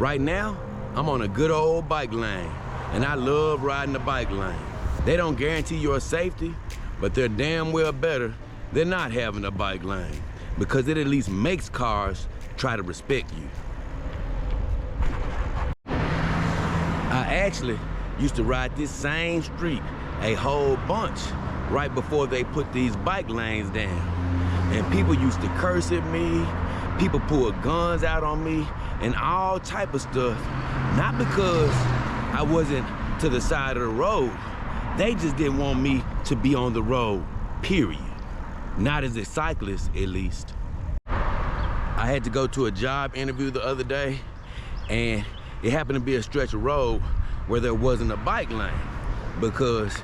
Right now, I'm on a good old bike lane, and I love riding the bike lane. They don't guarantee your safety, but they're damn well better than not having a bike lane, because it at least makes cars try to respect you. I actually used to ride this same street a whole bunch right before they put these bike lanes down. And people used to curse at me, people pulled guns out on me, and all type of stuff, not because I wasn't to the side of the road. They just didn't want me to be on the road, period. Not as a cyclist, at least. I had to go to a job interview the other day, and it happened to be a stretch of road where there wasn't a bike lane, because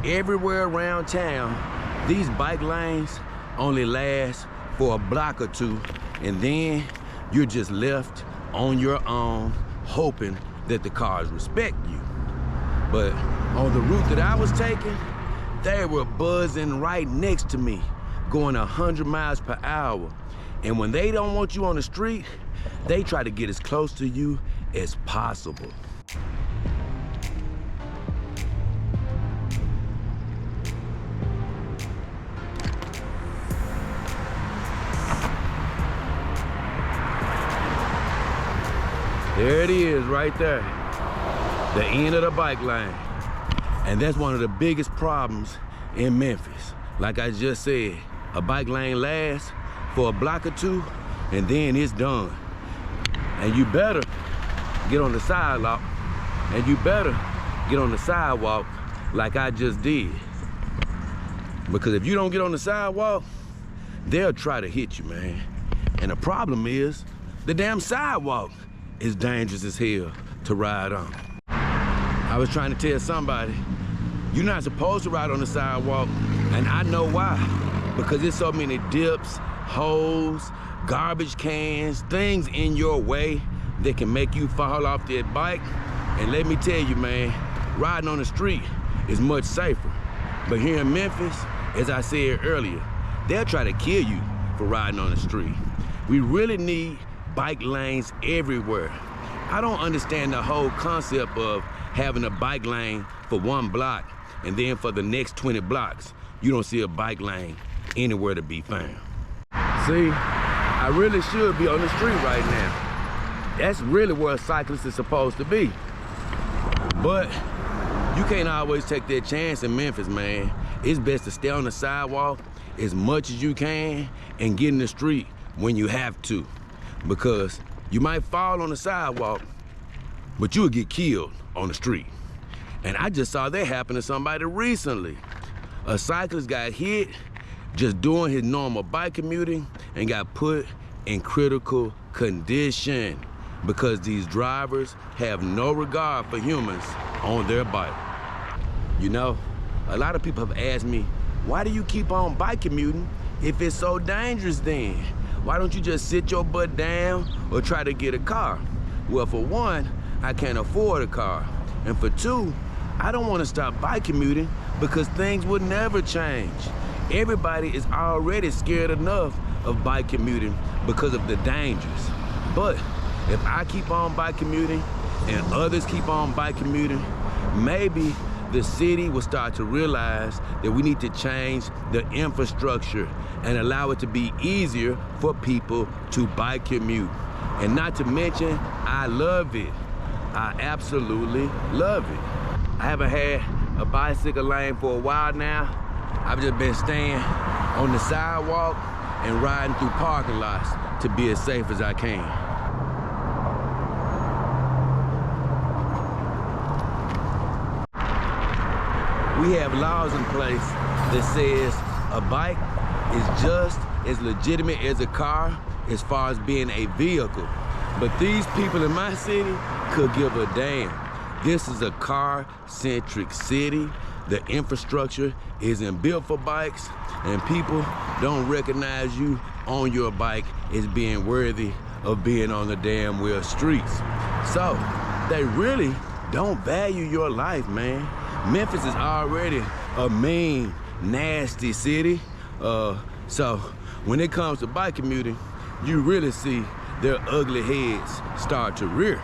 everywhere around town, these bike lanes only last for a block or two, and then you're just left on your own, hoping that the cars respect you. But on the route that I was taking, they were buzzing right next to me, going 100 miles per hour. And when they don't want you on the street, they try to get as close to you as possible. There it is right there, the end of the bike lane. And that's one of the biggest problems in Memphis. Like I just said, a bike lane lasts for a block or two, and then it's done. And you better get on the sidewalk, and you better get on the sidewalk like I just did. Because if you don't get on the sidewalk, they'll try to hit you, man. And the problem is, the damn sidewalk is dangerous as hell to ride on. I was trying to tell somebody, you're not supposed to ride on the sidewalk, and I know why. Because there's so many dips, holes, garbage cans, things in your way that can make you fall off that bike. And let me tell you, man, riding on the street is much safer. But here in Memphis, as I said earlier, they'll try to kill you for riding on the street. We really need bike lanes everywhere. I don't understand the whole concept of having a bike lane for one block, and then for the next 20 blocks, you don't see a bike lane anywhere to be found. See, I really should be on the street right now. That's really where a cyclist is supposed to be. But you can't always take that chance in Memphis, man. It's best to stay on the sidewalk as much as you can and get in the street when you have to. Because you might fall on the sidewalk, but you'll get killed on the street. And I just saw that happen to somebody recently. A cyclist got hit just doing his normal bike commuting and got put in critical condition because these drivers have no regard for humans on their bike. You know, a lot of people have asked me, why do you keep on bike commuting if it's so dangerous then? Why don't you just sit your butt down or try to get a car? Well, for one, I can't afford a car. And for two, I don't want to stop bike commuting because things would never change. Everybody is already scared enough of bike commuting because of the dangers. But if I keep on bike commuting and others keep on bike commuting, maybe the city will start to realize that we need to change the infrastructure and allow it to be easier for people to bike commute. And not to mention, I love it. I absolutely love it. I haven't had a bicycle lane for a while now. I've just been staying on the sidewalk and riding through parking lots to be as safe as I can. We have laws in place that says a bike is just as legitimate as a car as far as being a vehicle. But these people in my city could give a damn. This is a car-centric city. The infrastructure isn't built for bikes, and people don't recognize you on your bike as being worthy of being on the damn well streets. So they really don't value your life, man. Memphis is already a mean, nasty city. So when it comes to bike commuting, you really see their ugly heads start to rear.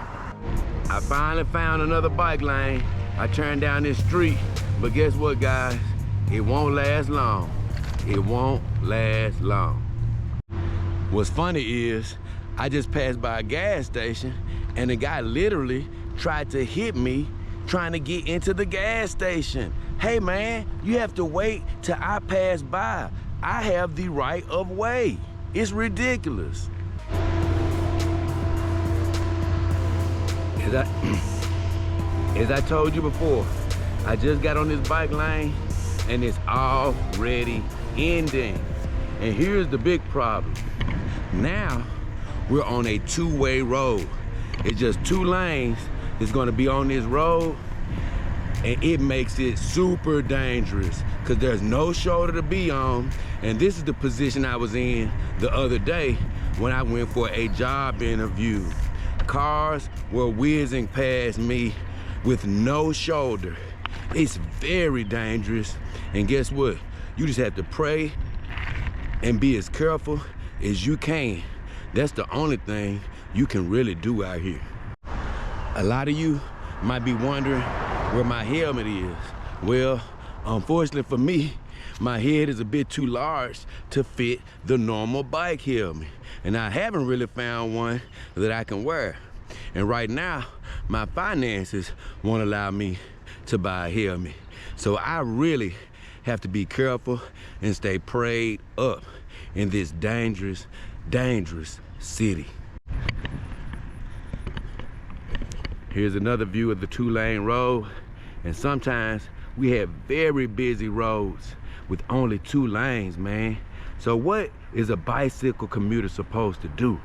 I finally found another bike lane. I turned down this street, but guess what, guys? It won't last long. It won't last long. What's funny is, I just passed by a gas station and the guy literally tried to hit me trying to get into the gas station. Hey man, you have to wait till I pass by. I have the right of way. It's ridiculous. As I told you before, I just got on this bike lane and it's already ending. And here's the big problem. Now, we're on a two-way road. It's just 2 lanes that's gonna be on this road, and it makes it super dangerous because there's no shoulder to be on. And this is the position I was in the other day when I went for a job interview. Cars were whizzing past me with no shoulder. It's very dangerous. And guess what? You just have to pray and be as careful as you can. That's the only thing you can really do out here. A lot of you might be wondering where my helmet is. Well, unfortunately for me, my head is a bit too large to fit the normal bike helmet. And I haven't really found one that I can wear. And right now, my finances won't allow me to buy a helmet. So I really have to be careful and stay prayed up in this dangerous, dangerous city. Here's another view of the 2-lane road. And sometimes we have very busy roads with only 2 lanes, man. So what is a bicycle commuter supposed to do?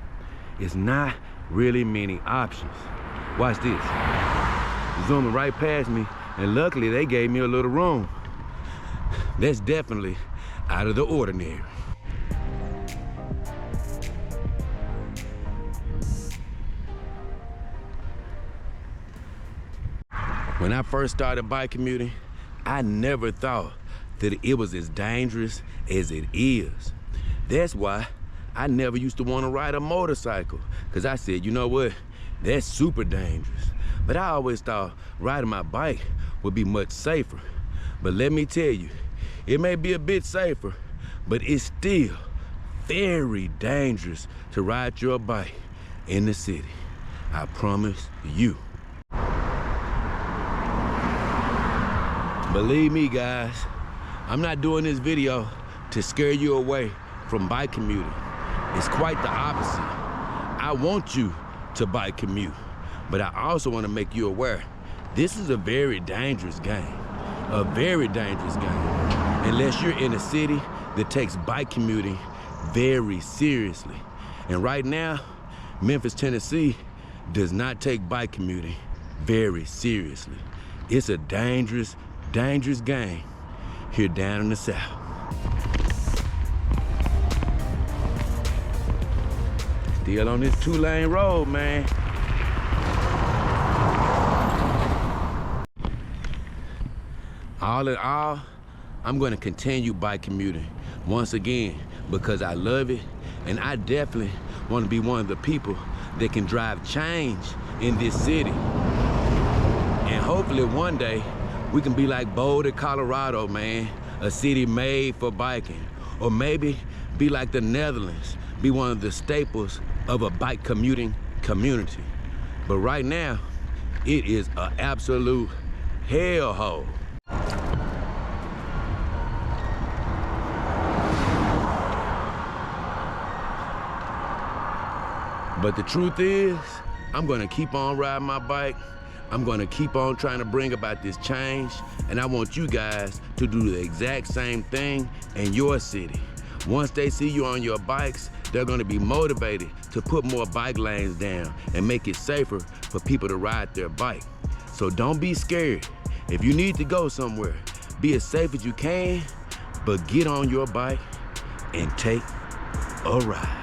It's not really many options. Watch this. Zooming right past me, and luckily they gave me a little room. That's definitely out of the ordinary. When I first started bike commuting, I never thought that it was as dangerous as it is. That's why I never used to want to ride a motorcycle, because I said, you know what, that's super dangerous. But I always thought riding my bike would be much safer. But let me tell you, it may be a bit safer, but it's still very dangerous to ride your bike in the city. I promise you. Believe me, guys, I'm not doing this video to scare you away from bike commuting. It's quite the opposite. I want you to bike commute, but I also want to make you aware this is a very dangerous game. A very dangerous game. Unless you're in a city that takes bike commuting very seriously. And right now, Memphis, Tennessee does not take bike commuting very seriously. It's a dangerous, dangerous game here down in the South. Still on this 2-lane road, man. All in all, I'm gonna continue bike commuting once again because I love it, and I definitely want to be one of the people that can drive change in this city. And hopefully one day we can be like Boulder, Colorado, man, a city made for biking. Or maybe be like the Netherlands, be one of the staples of a bike commuting community. But right now, it is an absolute hellhole. But the truth is, I'm gonna keep on riding my bike. I'm gonna keep on trying to bring about this change, and I want you guys to do the exact same thing in your city. Once they see you on your bikes, they're gonna be motivated to put more bike lanes down and make it safer for people to ride their bike. So don't be scared. If you need to go somewhere, be as safe as you can, but get on your bike and take a ride.